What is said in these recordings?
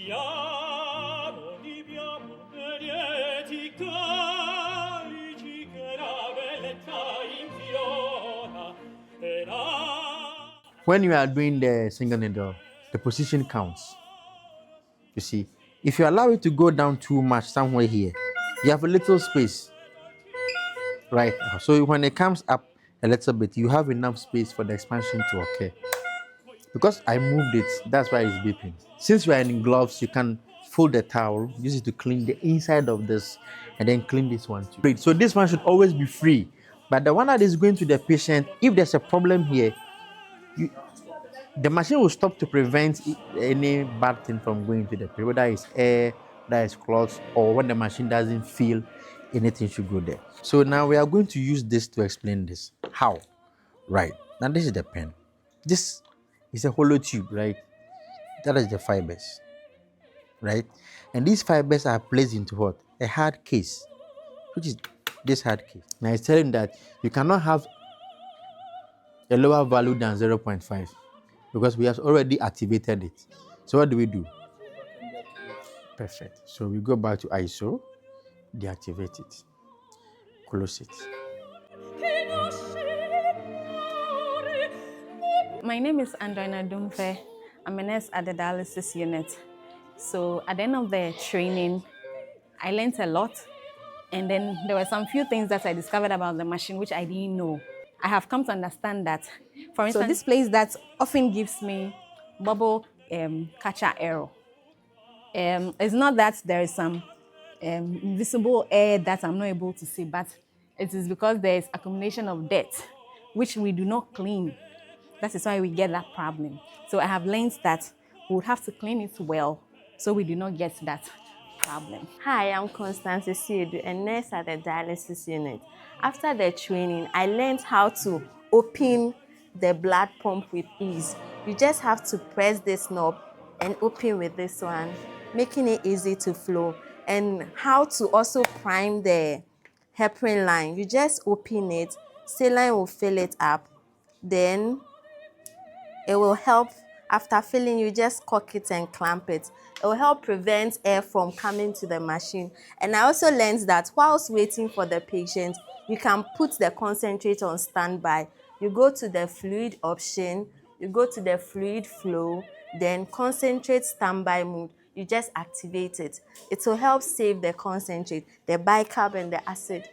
When you are doing the single needle, the position counts. You see, if you allow it to go down too much somewhere here, you have a little space, right? So when it comes up a little bit, you have enough space for the expansion to occur. Because I moved it, that's why it's beeping. Since you are in gloves, you can fold the towel, use it to clean the inside of this, and then clean this one too. So this one should always be free. But the one that is going to the patient, if there's a problem here, the machine will stop to prevent any bad thing from going to the patient, whether it's air, whether it's clots, or when the machine doesn't feel anything should go there. So now we are going to use this to explain this. How? Right. Now this is the pen. This is a hollow tube, right? That is the fibers, right? And these fibers are placed into what? A hard case, which is this hard case. Now it's telling that you cannot have a lower value than 0.5 because we have already activated it. So what do we do? Perfect. So we go back to ISO, deactivate it, close it. My name is Andrina Dumfe. I'm a nurse at the dialysis unit. So at the end of the training, I learned a lot. And then there were some few things that I discovered about the machine which I didn't know. I have come to understand that. For instance, this place that often gives me bubble catcher error. It's not that there is some invisible air that I'm not able to see, but it is because there is accumulation of dirt, which we do not clean. That is why we get that problem. So I have learned that we would have to clean it well so we do not get that problem. Hi, I'm Constance Siedu, a nurse at the dialysis unit. After the training, I learned how to open the blood pump with ease. You just have to press this knob and open with this one, making it easy to flow. And how to also prime the heparin line. You just open it, saline will fill it up, then it will help. After filling, you just cock it and clamp it. It will help prevent air from coming to the machine. And I also learned that whilst waiting for the patient, you can put the concentrate on standby. You go to the fluid option, you go to the fluid flow, then concentrate standby mode. You just activate it. It will help save the concentrate, the bicarb and the acid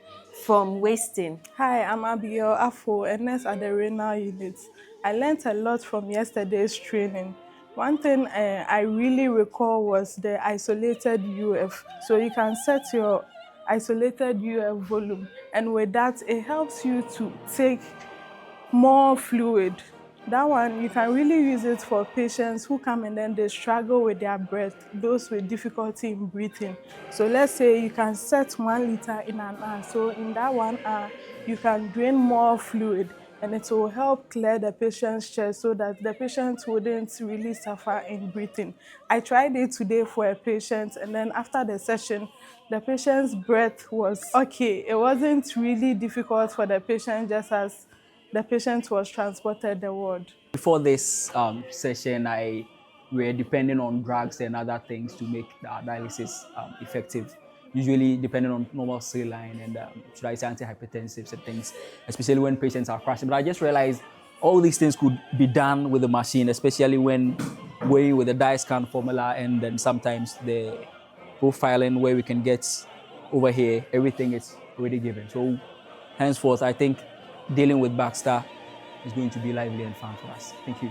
from wasting. Hi, I'm Abigail Afo, a nurse at the Renal Unit. I learned a lot from yesterday's training. One thing I really recall was the isolated UF. So you can set your isolated UF volume, and with that, it helps you to take more fluid. That one, you can really use it for patients who come and then they struggle with their breath, those with difficulty in breathing. So let's say you can set 1 liter in an hour. So in that 1 hour, you can drain more fluid and it will help clear the patient's chest so that the patient wouldn't really suffer in breathing. I tried it today for a patient, and then after the session, the patient's breath was okay. It wasn't really difficult for the patient, just as the patient was transported the ward. Before this session, we were depending on drugs and other things to make the dialysis effective. Usually depending on normal saline and should I say antihypertensives and things, especially when patients are crashing. But I just realized all these things could be done with the machine, especially when weighing with the dye scan formula and then sometimes the profiling where we can get over here, everything is already given. So henceforth, I think dealing with Baxter is going to be lively and fun for us. Thank you.